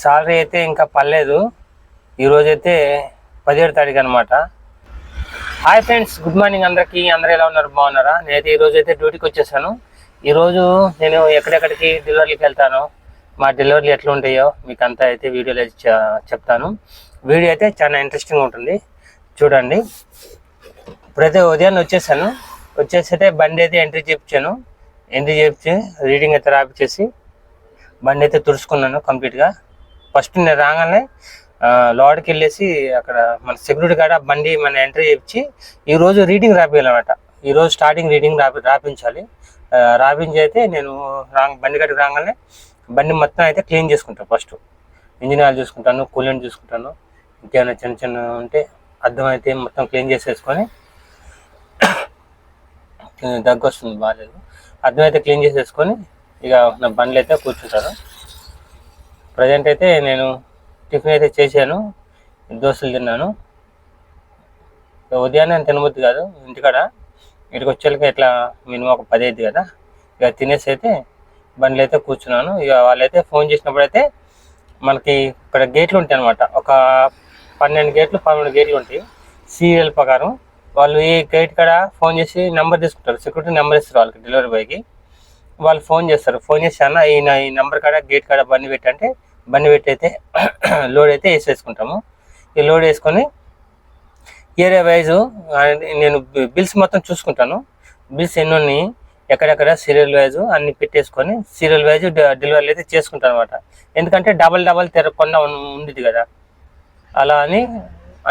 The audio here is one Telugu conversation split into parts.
సాలరీ అయితే ఇంకా పర్లేదు. ఈరోజైతే 17వ తారీఖు అనమాట. హాయ్ ఫ్రెండ్స్, గుడ్ మార్నింగ్ అందరికీ. అందరూ ఎలా ఉన్నారు? బాగున్నారా? నేనైతే ఈరోజు అయితే డ్యూటీకి వచ్చేసాను. ఈరోజు నేను ఎక్కడెక్కడికి డెలివరీకి వెళ్తాను, మా డెలివరీలు ఎట్లా ఉంటాయో మీకు అంతా అయితే వీడియోలో చెప్తాను. వీడియో అయితే చాలా ఇంట్రెస్టింగ్ ఉంటుంది, చూడండి. ఇప్పుడైతే ఉదయాన్నే వచ్చేసైతే బండి అయితే ఎంట్రీ చేయించాను. రీడింగ్ అయితే రాపిచ్చేసి బండి అయితే తుడుచుకున్నాను కంప్లీట్గా. ఫస్ట్ నేను రాగానే లోడ్కి వెళ్ళేసి అక్కడ మన సెక్యూరిటీ కాడ బండి మన ఎంట్రీ చేయించి ఈరోజు రీడింగ్ రాపియాలన్నమాట. ఈరోజు స్టార్టింగ్ రీడింగ్ రాపించాలి. రాపించి అయితే నేను బండి కాడికి రాగానే బండి మొత్తం అయితే క్లీన్ చేసుకుంటాను. ఫస్ట్ ఇంజిన్ ఆయిల్ చూసుకుంటాను, కూలెంట్ చూసుకుంటాను, ఇంకేమైనా చిన్న చిన్న ఉంటే అద్దం అయితే మొత్తం క్లీన్ చేసేసుకొని, దగ్గు వస్తుంది బాగాలేదు, అద్దం అయితే క్లీన్ చేసేసుకొని ఇక నా బండ్లు అయితే కూర్చుంటాను. ప్రజెంట్ అయితే నేను టిఫిన్ అయితే చేశాను, దోశలు తిన్నాను. ఉదయాన్నే తినబుద్ది కాదు ఇంటికాడ, ఇక్కడికి వచ్చేళ్ళకి ఇట్లా మినిమం ఒక 10 అవుతుంది కదా. ఇక తినేసి అయితే బండ్లు అయితే కూర్చున్నాను. ఇక వాళ్ళైతే ఫోన్ చేసినప్పుడు అయితే మనకి ఇక్కడ గేట్లు ఉంటాయి అనమాట. ఒక 12 గేట్లు 13 గేట్లు ఉంటాయి సీరియల్ ప్రకారం. వాళ్ళు ఈ గేట్ కాడ ఫోన్ చేసి నెంబర్ తీసుకుంటారు, సెక్యూరిటీ నెంబర్ ఇస్తారు వాళ్ళకి, డెలివరీ బాయ్కి. వాళ్ళు ఫోన్ చేస్తారు, ఫోన్ చేసి అన్న ఈ నెంబర్ కాడ గేట్ కాడ బండి పెట్టంటే బండి పెట్టి అయితే లోడ్ అయితే వేసేసుకుంటాము. ఈ లోడ్ వేసుకొని ఏరియా వైజు నేను బిల్స్ మొత్తం చూసుకుంటాను. బిల్స్ ఎన్ని ఉన్నాయి, ఎక్కడెక్కడ సీరియల్ వైజు అన్ని పెట్టేసుకొని సీరియల్ వైజు డెలివరీలు అయితే చేసుకుంటాను అనమాట. ఎందుకంటే డబల్ తిరగకుండా ఉండేది కదా. అలా అని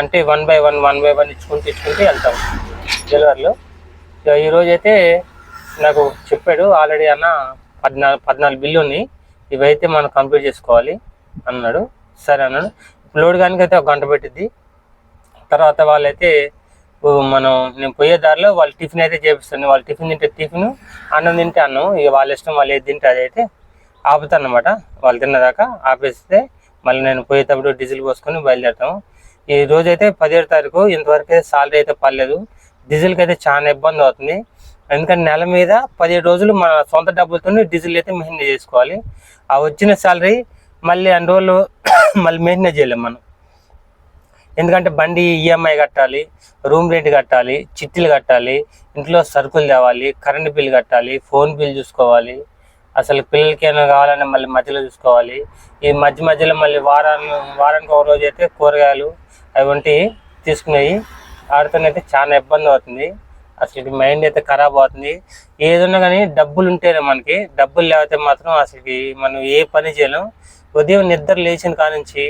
అంటే 1 by 1 ఇచ్చుకుంటూ వెళ్తాము డెలివరీలో. ఈరోజు అయితే నాకు చెప్పాడు ఆల్రెడీ అన్న 14 బిల్లు ఉన్నాయి, ఇవైతే మనం కంప్లీట్ చేసుకోవాలి అన్నాడు. సరే అన్నాడు. లోడ్ కానీ అయితే 1 గంట పెట్టిద్ది. తర్వాత వాళ్ళైతే నేను పోయే దారిలో వాళ్ళు టిఫిన్ అయితే చేపిస్తాను. వాళ్ళు టిఫిన్ తింటే టిఫిన్, అన్నం తింటే అన్నం. ఇక వాళ్ళ ఇష్టం, వాళ్ళు ఏది తింటే అదైతే ఆపుతాను అనమాట. వాళ్ళు తిన్నదాకా ఆపేస్తే మళ్ళీ నేను పోయేటప్పుడు డీజిల్ పోసుకొని బయలుదేరుతాము. ఈ రోజైతే 17వ తారీఖు, ఇంతవరకు అయితే సాలరీ అయితే పర్లేదు. డీజిల్కి అయితే చాలా ఇబ్బంది అవుతుంది. ఎందుకంటే నెల మీద 17 రోజులు మన సొంత డబ్బులతో డీజిల్ అయితే మెయింటైన్ చేసుకోవాలి. ఆ వచ్చిన సాలరీ మళ్ళీ అన్ని రోజులు మళ్ళీ మెయింటైన్ చేయలేము మనం. ఎందుకంటే బండి ఈఎంఐ కట్టాలి, రూమ్ రెంట్ కట్టాలి, చిట్టీలు కట్టాలి, ఇంట్లో సరుకులు తేవాలి, కరెంట్ బిల్ కట్టాలి, ఫోన్ బిల్ చూసుకోవాలి, అసలు పిల్లలకి ఏమైనా కావాలన్నా మళ్ళీ మధ్యలో చూసుకోవాలి. ఈ మధ్యలో మళ్ళీ వారానికి ఒక రోజు అయితే కూరగాయలు అవి వంటి తీసుకునేవి. ఆడుతోనైతే చాలా ఇబ్బంది అవుతుంది. అసలు మైండ్ అయితే ఖరాబ్ అవుతుంది. ఏదన్నా కానీ డబ్బులు ఉంటేనే మనకి, డబ్బులు లేకపోతే మాత్రం అసలుకి మనం ఏ పని చేయలేం. ఉదయం నిద్ర లేచిన కానుంచి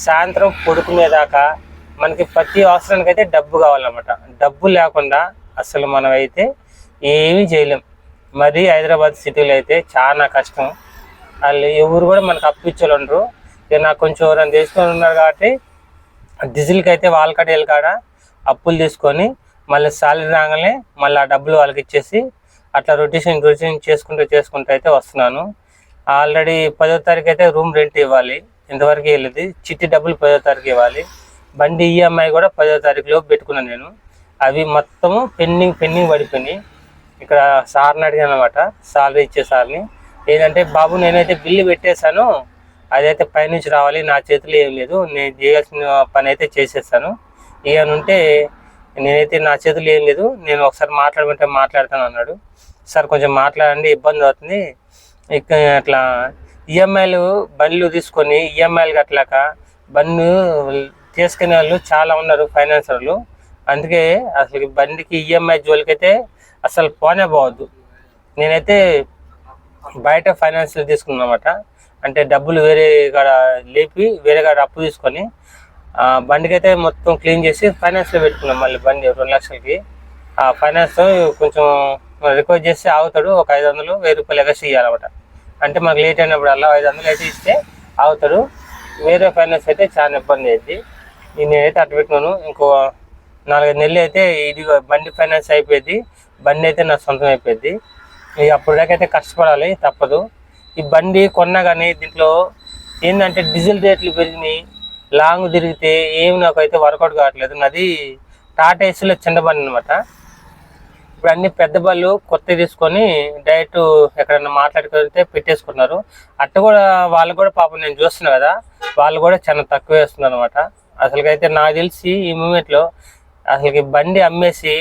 సాయంత్రం పడుకునేదాకా మనకి ప్రతి అవసరానికి అయితే డబ్బు కావాలన్నమాట. డబ్బు లేకుండా అసలు మనం అయితే ఏమీ చేయలేం. మరి హైదరాబాద్ సిటీలో అయితే చాలా కష్టం. వాళ్ళు ఎవరు కూడా మనకు అప్పిచ్చేలు ఉండరు. ఇక నాకు కొంచెం ఎవరైనా తీసుకొని ఉన్నారు కాబట్టి డీజిల్కి అయితే వాళ్ళ కాడ వీళ్ళ కాడ అప్పులు తీసుకొని మళ్ళీ సాలరీ రాగానే మళ్ళీ ఆ డబ్బులు వాళ్ళకి ఇచ్చేసి అట్లా రొటేషన్ చేసుకుంటూ అయితే వస్తున్నాను. ఆల్రెడీ 10వ తారీఖు అయితే రూమ్ రెంట్ ఇవ్వాలి, ఇంతవరకు వెళ్ళేది. చిట్టి డబ్బులు 10వ తారీఖు ఇవ్వాలి. బండి ఈఎంఐ కూడా 10వ తారీఖులో పెట్టుకున్నాను నేను. అవి మొత్తము పెండింగ్ పడిపోయినాయి. ఇక్కడ సార్ని అడిగాను అనమాట, సాలరీ ఇచ్చే సార్ని. ఏంటంటే బాబు నేనైతే బిల్లు పెట్టేశాను, అదైతే పైనుంచి రావాలి, నా చేతిలో ఏం లేదు, నేను చేయాల్సిన పని అయితే చేసేస్తాను, ఏమనుంటే నేనైతే నా చేతులు ఏం లేదు, నేను ఒకసారి మాట్లాడమంటే మాట్లాడతాను అన్నాడు. సార్ కొంచెం మాట్లాడండి, ఇబ్బంది అవుతుంది. ఇక అట్లా ఈఎంఐలు బండ్లు తీసుకొని ఈఎంఐలు కట్టలేక బండ్లు తీసుకునే వాళ్ళు చాలా ఉన్నారు ఫైనాన్సర్లు. అందుకే అసలు బండికి ఈఎంఐ జోలికైతే అసలు పోనే పోవద్దు. నేనైతే బయట ఫైనాన్స్లో తీసుకున్నమాట. అంటే డబ్బులు వేరే కాడ లేపి వేరే కాడ అప్పు తీసుకొని బండికి అయితే మొత్తం క్లీన్ చేసి ఫైనాన్స్లో పెట్టుకున్నాం. మళ్ళీ బండి 2 లక్షలకి ఆ ఫైనాన్స్ కొంచెం రిక్వెస్ట్ చేస్తే ఆగుతాడు. ఒక 500 1000 రూపాయలు ఎగసి ఇవ్వాలన్నమాట. అంటే మనకు లేట్ అయినప్పుడు అలా 500 అయితే ఇస్తే ఆగుతాడు. వేరే ఫైనాన్స్ అయితే చాలా ఇబ్బంది అయింది. నేనైతే అటు పెట్టినాను. ఇంకో 4-5 నెలలు అయితే ఇది బండి ఫైనాన్స్ అయిపోయింది, బండి అయితే నా సొంతం అయిపోయింది. ఇక అప్పుడు దాకైతే కష్టపడాలి, తప్పదు. ఈ బండి కొన్నా కానీ దీంట్లో ఏంటంటే డీజిల్ రేట్లు పెరిగినాయి. లాంగ్ తిరిగితే ఏమి నాకైతే వర్కౌట్ కావట్లేదు. నాది టాటా ఏసీలో చిన్న బండి అనమాట. ఇప్పుడు అన్ని పెద్ద బళ్ళు కొత్తవి తీసుకొని డైరెక్ట్ ఎక్కడన్నా మాట్లాడుకుంటే పెట్టేసుకున్నారు. అట్ట కూడా వాళ్ళు కూడా పాపం నేను చూస్తున్నా కదా, వాళ్ళు కూడా చాలా తక్కువ వేస్తున్నారు అనమాట. అసలుకైతే నాకు తెలిసి ఈ మూమెంట్లో అసలుకి బండి అమ్మేసి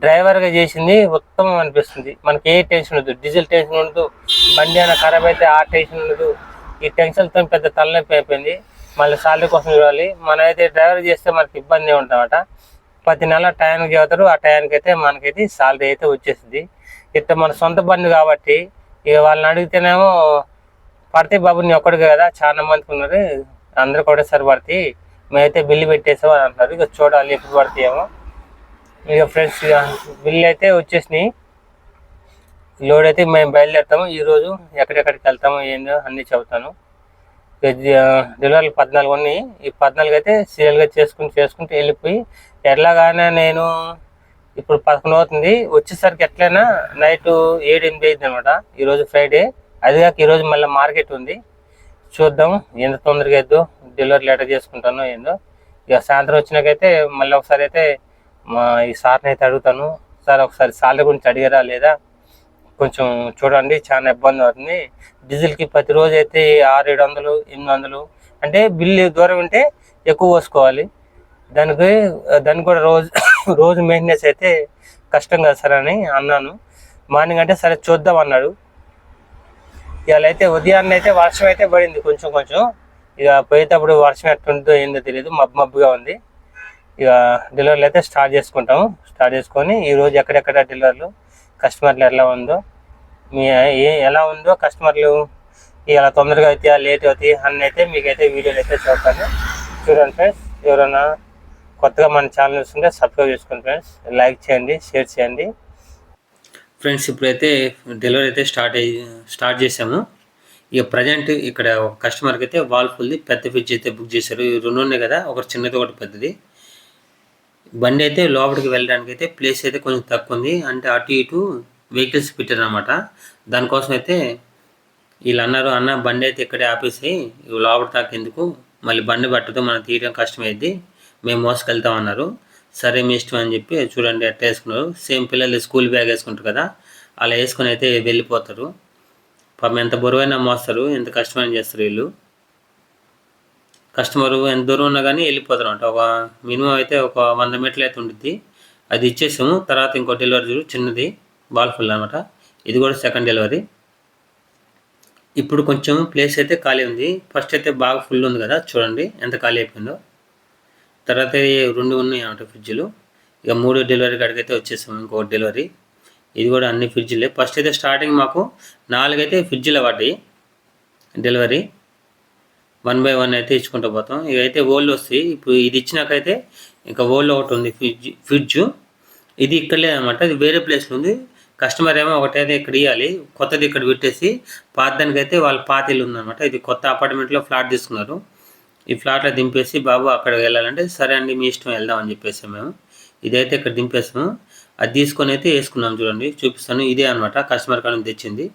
డ్రైవర్గా చేసింది ఉత్తమం అనిపిస్తుంది. మనకి ఏ టెన్షన్ ఉండదు, డీజిల్ టెన్షన్ ఉండదు, బండి అయినా ఖరాబ్ అయితే ఆ టెన్షన్ ఉండదు. ఈ టెన్షన్తో పెద్ద తలనొప్పి అయిపోయింది. మళ్ళీ సాలరీ కోసం చూడాలి. మనమైతే డ్రైవర్ చేస్తే మనకి ఇబ్బంది ఉంటుందన్నమాట. ప్రతి నెల టైంకి చదువుతారు, ఆ టైంకి అయితే మనకైతే సాలరీ అయితే వచ్చేస్తుంది. ఇట్లా మన సొంత బండి కాబట్టి ఇక వాళ్ళని అడిగితేనేమో పడితే బాబు నీ ఒక్కడికి కదా, చాలా మందికి ఉన్నారు, అందరు ఒకటేసారి పడితే మేమైతే బిల్లు పెట్టేసాం అని అంటారు. ఇక చూడాలి ఎప్పుడు పడతాయేమో. ఇక ఫ్రెండ్స్ ఇక బిల్లు అయితే వచ్చేసినాయి. లోడ్ అయితే మేము బయలుదేరుతాము. ఈరోజు ఎక్కడెక్కడికి వెళ్తామో ఏందో అన్నీ చెబుతాను. డెలివరీలు 14 ఉన్నాయి. ఈ 14 అయితే సీరియల్గా చేసుకుంటూ వెళ్ళిపోయి ఎట్లాగానే నేను ఇప్పుడు 11 అవుతుంది, వచ్చేసరికి ఎట్లయినా నైట్ 7-8 అయింది అనమాట. ఈరోజు ఫ్రైడే, అదిగాక ఈరోజు మళ్ళీ మార్కెట్ ఉంది. చూద్దాం ఎంత తొందరగా వేద్దో, డెలివరీ లెటర్ చేసుకుంటానో ఏందో. ఇక సాయంత్రం వచ్చినాకైతే మళ్ళీ ఒకసారి అయితే ఈ సార్ని అయితే అడుగుతాను. సార్ ఒకసారి సాలరీ గురించి అడిగారా లేదా కొంచెం చూడండి, చాలా ఇబ్బంది అవుతుంది. డీజిల్కి ప్రతిరోజు అయితే 600-700 800 అంటే బిల్లు దూరం ఉంటే ఎక్కువ పోసుకోవాలి. దానికి కూడా రోజు మెయింటెనెన్స్ అయితే కష్టం కదా సార్ అని అన్నాను. మార్నింగ్ అంటే సరే చూద్దాం అన్నాడు. ఇవాళ అయితే ఉదయాన్నే అయితే వర్షం అయితే పడింది కొంచెం. ఇక పోయేటప్పుడు వర్షం ఎట్లుంటుందో ఏందో తెలియదు, మబ్బుగా ఉంది. ఇక డెలివరీలు అయితే స్టార్ట్ చేసుకొని ఈరోజు ఎక్కడెక్కడ డెలివరీలు, కస్టమర్లు ఎలా ఉందో కస్టమర్లు ఇలా తొందరగా అవుతాయా లేట్ అవుతాయి అన్నీ అయితే మీకైతే వీడియోలు అయితే చూస్తాను. చూడండి ఫ్రెండ్స్, ఎవరైనా కొత్తగా మన ఛానల్ చూస్తుంటే సబ్స్క్రైబ్ చేసుకోండి ఫ్రెండ్స్, లైక్ చేయండి, షేర్ చేయండి ఫ్రెండ్స్. ఇప్పుడైతే డెలివరీ అయితే స్టార్ట్ చేసాము. ఇక ప్రజెంట్ ఇక్కడ ఒక కస్టమర్కి అయితే వాల్ఫుల్ది పెద్ద ఫ్రిడ్జ్ అయితే బుక్ చేశారు. 2 ఉన్నాయి కదా, ఒకటి చిన్నది ఒకటి పెద్దది. బండి అయితే లోపలికి వెళ్ళడానికి అయితే ప్లేస్ అయితే కొంచెం తక్కువ ఉంది, అంటే అటు ఇటు వెహికల్స్ పెట్టారు అనమాట. దానికోసం అయితే వీళ్ళు అన్నారు, అన్న బండి అయితే ఇక్కడే ఆపేసి లోపల దాకా ఎందుకు, మళ్ళీ బండి పట్టుతో మనం తీయడం కష్టమైద్ది, మేము మోసుకెళ్తామన్నారు. సరే మీ ఇష్టం అని చెప్పి చూడండి ఎట్లా వేసుకున్నారు. సేమ్ పిల్లలు స్కూల్ బ్యాగ్ వేసుకుంటారు కదా, అలా వేసుకొని అయితే వెళ్ళిపోతారు. పాపం ఎంత బరువైనా మోస్తారు, ఎంత కష్టమైనా చేస్తారు వీళ్ళు. కస్టమరు ఎంత దూరం ఉన్నా కానీ వెళ్ళిపోతారు అంట. ఒక మినిమం అయితే ఒక 100 మీటర్లు అయితే ఉంటుంది. అది ఇచ్చేసాము. తర్వాత ఇంకో డెలివరీ చిన్నది బాల్ఫుల్ అనమాట. ఇది కూడా సెకండ్ డెలివరీ. ఇప్పుడు కొంచెం ప్లేస్ అయితే ఖాళీ ఉంది. ఫస్ట్ అయితే బాగా ఫుల్ ఉంది కదా, చూడండి ఎంత ఖాళీ అయిపోయిందో. తర్వాత 2 ఉన్నాయి అన్నమాట ఫ్రిడ్జ్లు. ఇక 3 డెలివరీ కాడికి అయితే వచ్చేసాము. ఇంకొక డెలివరీ, ఇది కూడా అన్ని ఫ్రిడ్జ్లే. ఫస్ట్ అయితే స్టార్టింగ్ మాకు 4 అయితే ఫ్రిడ్జ్లు పడ్డాయి డెలివరీ. 1 by 1 అయితే ఇచ్చుకుంటూ పోతాం. ఇక అయితే ఓల్డ్ వస్తాయి. ఇప్పుడు ఇది ఇచ్చినాకైతే ఇంకా ఓల్డ్ ఒకటి ఉంది ఫ్రిడ్జ్. ఇది ఇక్కడ లేదనమాట, ఇది వేరే ప్లేస్లో ఉంది. కస్టమర్ ఏమో ఒకటైతే ఇక్కడ ఇవ్వాలి, కొత్తది ఇక్కడ పెట్టేసి పాతదానికి అయితే వాళ్ళ పాత ఇల్లు ఉందన్నమాట. ఇది కొత్త అపార్ట్మెంట్లో ఫ్లాట్ తీసుకున్నారు. ఈ ఫ్లాట్లో దింపేసి బాబు అక్కడికి వెళ్ళాలంటే సరే అండి మీ ఇష్టం వెళ్దాం అని చెప్పేసి మేము ఇదైతే ఇక్కడ దింపేసాము. అది తీసుకొని అయితే వేసుకున్నాం. చూడండి చూపిస్తాను, ఇదే అనమాట కస్టమర్ కాడ తెచ్చింది.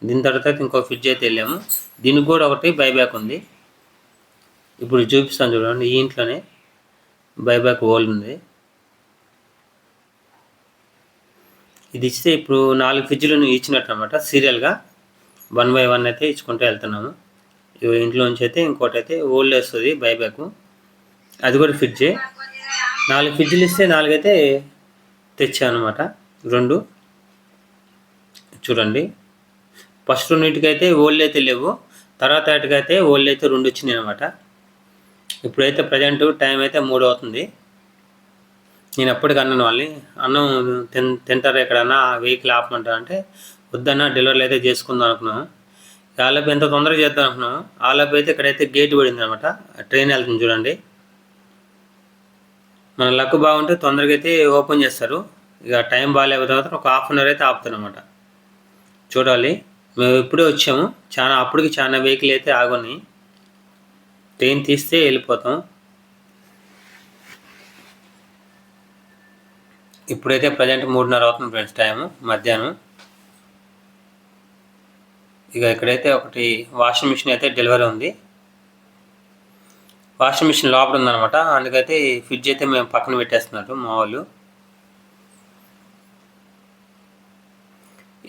దీని తర్వాత అయితే ఇంకో ఫ్రిడ్జ్ అయితే వెళ్ళాము. దీనికి కూడా ఒకటి బైబ్యాక్ ఉంది. ఇప్పుడు చూపిస్తాను చూడండి, ఈ ఇంట్లోనే బైబ్యాక్ ఓల్డ్ ఉంది. ఇది ఇస్తే ఇప్పుడు 4 ఫ్రిడ్జ్లను ఇచ్చినట్టు అనమాట. సీరియల్గా 1 by 1 అయితే ఇచ్చుకుంటూ వెళ్తున్నాము. ఇంట్లోంచి అయితే ఇంకోటి అయితే ఓల్డ్ వస్తుంది బైబ్యాక్, అది కూడా ఫ్రిడ్జే. 4 ఫ్రిడ్జ్లు ఇస్తే 4 అయితే తెచ్చాను అనమాట. 2 చూడండి, ఫస్ట్ 2 అయితే ఓల్డ్ అయితే లేవు, తర్వాత వాటికైతే ఓల్డ్ అయితే 2 వచ్చినాయి అనమాట. ఇప్పుడైతే ప్రజెంట్ టైం అయితే 3 అవుతుంది. నేను ఎప్పటికి అన్నాను వాళ్ళని, అన్నం తింటారా ఎక్కడన్నా వెహికల్ ఆపమంటారు అంటే వద్దన్నా డెలివరీలు అయితే చేసుకుందాం అనుకున్నాము. వాళ్ళపై ఎంత తొందరగా చేద్దాం అనుకున్నాము. వాళ్ళపై అయితే ఇక్కడైతే గేట్ పడింది అనమాట, ట్రైన్ వెళ్తుంది చూడండి. మన లక్ బాగుంటే తొందరగా అయితే ఓపెన్ చేస్తారు. ఇక టైం బాగాలేక తర్వాత ఒక 1/2 hour అయితే ఆపుతారు అనమాట. చూడాలి, మేము ఇప్పుడే వచ్చాము, అప్పటికి చాలా వెహికల్ అయితే ఆగున్నాయి. ట్రైన్ తీస్తే వెళ్ళిపోతాం. ఇప్పుడైతే ప్రజెంట్ 3:30 అవుతుంది ఫ్రెండ్స్, టైము మధ్యాహ్నం. ఇక ఇక్కడైతే ఒకటి వాషింగ్ మిషన్ అయితే డెలివరీ ఉంది. వాషింగ్ మిషన్ లోపల ఉందన్నమాట, అందుకైతే ఫ్రిడ్జ్ అయితే మేము పక్కన పెట్టేస్తున్నారు మా వాళ్ళు.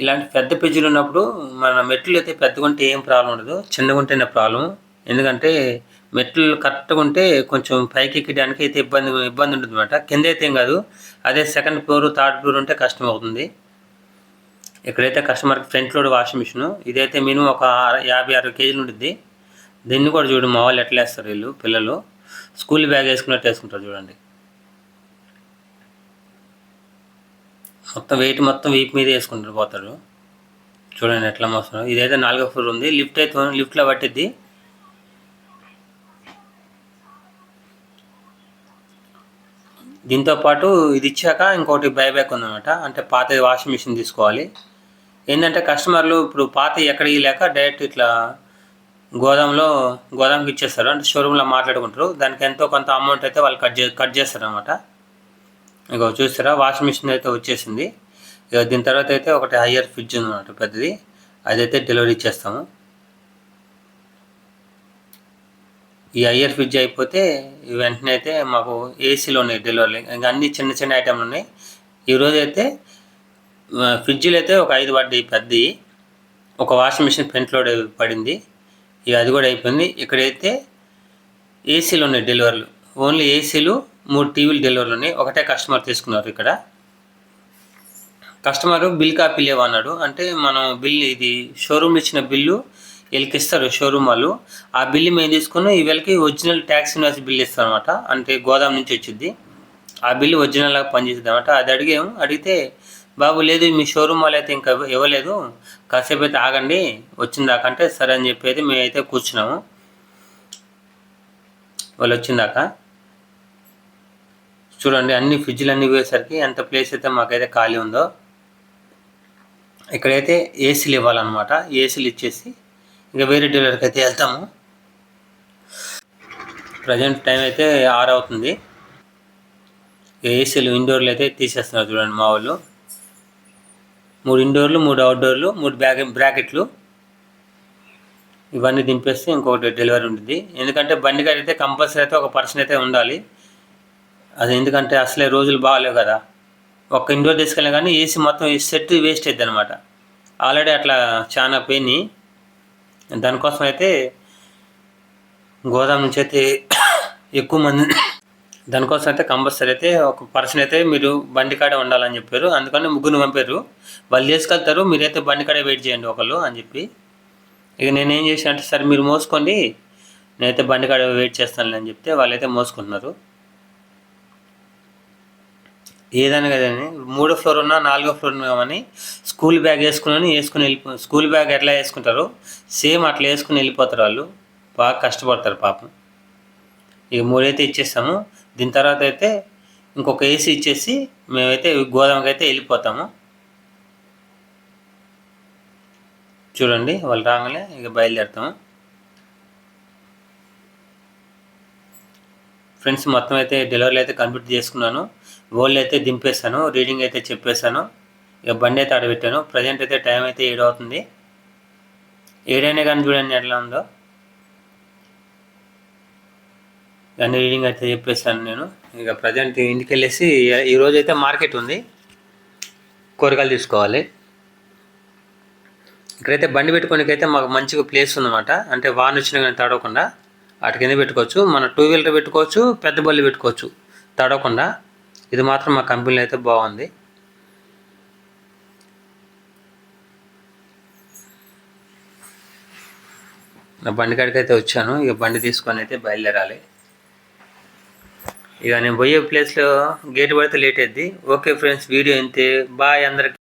ఇలాంటి పెద్ద ఫ్రిడ్జ్లు ఉన్నప్పుడు మన మెట్లు అయితే పెద్దగా ఉంటే ఏం ప్రాబ్లం ఉండదు, చిన్నగా ఉంటేనే ప్రాబ్లం. ఎందుకంటే మెట్లు కరెక్ట్గా ఉంటే కొంచెం పైకి ఎక్కడానికి అయితే ఇబ్బంది ఉంటుంది అనమాట. కింద అయితే ఏం కాదు, అదే సెకండ్ ఫ్లోర్ థర్డ్ ఫ్లోర్ ఉంటే కష్టం అవుతుంది. ఇక్కడైతే కస్టమర్కి ఫ్రంట్ లోడ్ వాషింగ్ మిషన్, ఇదైతే మినిమం ఒక 50-60 కేజీలు ఉంటుంది. దీన్ని కూడా చూడు మా వాళ్ళు ఎట్లా వేస్తారు, వీళ్ళు పిల్లలు స్కూల్ బ్యాగ్ వేసుకున్నట్టు వేసుకుంటారు చూడండి. మొత్తం వెయిట్ మొత్తం వీపు మీద వేసుకుంటారు పోతాడు. చూడండి ఎట్లా మోస్తున్నారు. ఇదైతే 4వ ఫ్లోర్ ఉంది. లిఫ్ట్ అయితే లిఫ్ట్లో పట్టిద్ది. దీంతో పాటు ఇది ఇచ్చాక ఇంకోటి బైబ్యాక్ ఉందన్నమాట. అంటే పాత వాషింగ్ మిషన్ తీసుకోవాలి. ఏంటంటే కస్టమర్లు ఇప్పుడు పాత ఎక్కడ లేక డైరెక్ట్ ఇట్లా గోదాంకి ఇచ్చేస్తారు. అంటే షోరూంలో మాట్లాడుకుంటారు. దానికి ఎంతో కొంత అమౌంట్ అయితే వాళ్ళు కట్ చేస్తారు అనమాట. ఇక చూస్తారా వాషింగ్ మిషన్ అయితే వచ్చేసింది. ఇక దీని తర్వాత అయితే ఒకటి హయ్యర్ ఫ్రిడ్జ్ ఉందన్నమాట పెద్దది, అదైతే డెలివరీ ఇచ్చేస్తాము. ఈ హయ్యర్ ఫ్రిడ్జ్ అయిపోతే వెంటనే అయితే మాకు ఏసీలో ఉన్నాయి డెలివరీ. ఇంకా అన్ని చిన్న చిన్న ఐటెంలు ఉన్నాయి. ఈరోజు అయితే ఫ్రిడ్జ్లు అయితే ఒక 5 పడ్డాయి పెద్దవి. ఒక వాషింగ్ మిషన్ ఫ్రంట్ లోడ్ పడింది. ఇక అది కూడా అయిపోయింది. ఇక్కడైతే ఏసీలు ఉన్నాయి డెలివరీలు. ఓన్లీ ఏసీలు 3 టీవీలు డెలివరీలు ఉన్నాయి. ఒకటే కస్టమర్ తీసుకున్నారు. ఇక్కడ కస్టమర్ బిల్ కాపీ లేవన్నాడు. అంటే మనం బిల్ ఇది షోరూమ్ ఇచ్చిన బిల్లు వీళ్ళకి ఇస్తారు షోరూమ్ వాళ్ళు. ఆ బిల్లు మేము తీసుకుని వీళ్ళకి ఒరిజినల్ ట్యాక్స్ ఇన్వాయిస్ బిల్ ఇస్తాం అనమాట. అంటే గోదాం నుంచి వచ్చింది. ఆ బిల్లు ఒరిజినల్గా పనిచేస్తుంది అనమాట. అది అడిగితే బాబు లేదు మీ షోరూమ్ వాళ్ళు అయితే ఇంకా ఇవ్వలేదు, కాసేపు అయితే ఆగండి వచ్చిందాకంటే సరే అని చెప్పి మేమైతే కూర్చున్నాము వాళ్ళు వచ్చిందాక. చూడండి అన్ని ఫ్రిడ్జ్లు అన్నీ పోయేసరికి ఎంత ప్లేస్ అయితే మాకైతే ఖాళీ ఉందో. ఇక్కడైతే ఏసీలు ఇవ్వాలన్నమాట. ఏసీలు ఇచ్చేసి ఇంకా వేరే డీలర్కి అయితే వెళ్తాము. ప్రజెంట్ టైం అయితే 6 అవుతుంది. ఏసీలు ఇండోర్లు అయితే తీసేస్తున్నారు చూడండి మా వాళ్ళు. 3 ఇండోర్లు 3 అవుట్డోర్లు 3 బ్రాకెట్లు ఇవన్నీ దింపేస్తే ఇంకొకటి డెలివరీ ఉంటుంది. ఎందుకంటే బండి కాడ అయితే కంపల్సరీ అయితే ఒక పర్సన్ అయితే ఉండాలి. అది ఎందుకంటే అసలే రోజులు బాగాలేవు కదా. ఒక్క ఇండోర్ తీసుకెళ్ళినా కానీ ఏసీ మొత్తం ఈ సెట్ వేస్ట్ అవుతుంది అనమాట. ఆల్రెడీ అట్లా చాలా పోయినాయి. దానికోసం అయితే గోదాం నుంచి అయితే ఎక్కువ మంది, దానికోసం అయితే కంపల్సరీ అయితే ఒక పర్సన్ అయితే మీరు బండి కాడే ఉండాలని చెప్పారు. అందుకని 3 పంపారు. వాళ్ళు చేసుకెళ్తారు, మీరైతే బండి కాడే వెయిట్ చేయండి ఒకళ్ళు అని చెప్పి. ఇక నేనేం చేశాను అంటే సరే మీరు మోసుకోండి, నేనైతే బండి కాడ వెయిట్ చేస్తాను అని చెప్తే వాళ్ళైతే మోసుకుంటున్నారు. ఏదైనా కదండి 3వ ఫ్లోర్ ఉన్నా 4వ ఫ్లోర్ ఉన్నా కానీ స్కూల్ బ్యాగ్ వేసుకుని స్కూల్ బ్యాగ్ ఎట్లా వేసుకుంటారు సేమ్ అట్లా వేసుకుని వెళ్ళిపోతారు వాళ్ళు. బాగా కష్టపడతారు పాపం. ఇక 3 అయితే ఇచ్చేస్తాము. దీని తర్వాత అయితే ఇంకొక ఏసీ ఇచ్చేసి మేమైతే గోదాంకి అయితే వెళ్ళిపోతాము. చూడండి వాళ్ళు రాగానే ఇక బయలుదేరుతాము. ఫ్రెండ్స్ మొత్తం అయితే డెలివరీలు అయితే కంప్లీట్ చేసుకున్నాను. ఓళ్ళు అయితే దింపేస్తాను, రీడింగ్ అయితే చెప్పేశాను. ఇక బండి అయితే ఆడబెట్టాను. ప్రజెంట్ అయితే టైం అయితే 7 అవుతుంది. 7 అయినా కానీ చూడండి ఎట్లా ఉందో. అన్ని రీడింగ్ అయితే చెప్పేస్తాను నేను. ఇక ప్రజెంట్ ఇంటికి వెళ్ళేసి ఈరోజు అయితే మార్కెట్ ఉంది, కూరగాయలు తీసుకోవాలి. ఇక్కడైతే బండి పెట్టుకోనికైతే మాకు మంచిగా ప్లేస్ ఉందన్నమాట. అంటే వాన వచ్చినా కానీ తడవకుండా వాటి కింద పెట్టుకోవచ్చు. మన 2 వీలర్ పెట్టుకోవచ్చు, పెద్ద బళ్ళు పెట్టుకోవచ్చు తడవకుండా. ఇది మాత్రం మా కంపెనీలో అయితే బాగుంది. నా బండి కాడికి అయితే వచ్చాను. ఇక బండి తీసుకొని అయితే బయలుదేరాలి. ఇక నేను పోయే ప్లేస్లో గేట్ పడితే లేట్ అయింది. ఓకే ఫ్రెండ్స్, వీడియో ఇంతే. బాయ్ అందరికి.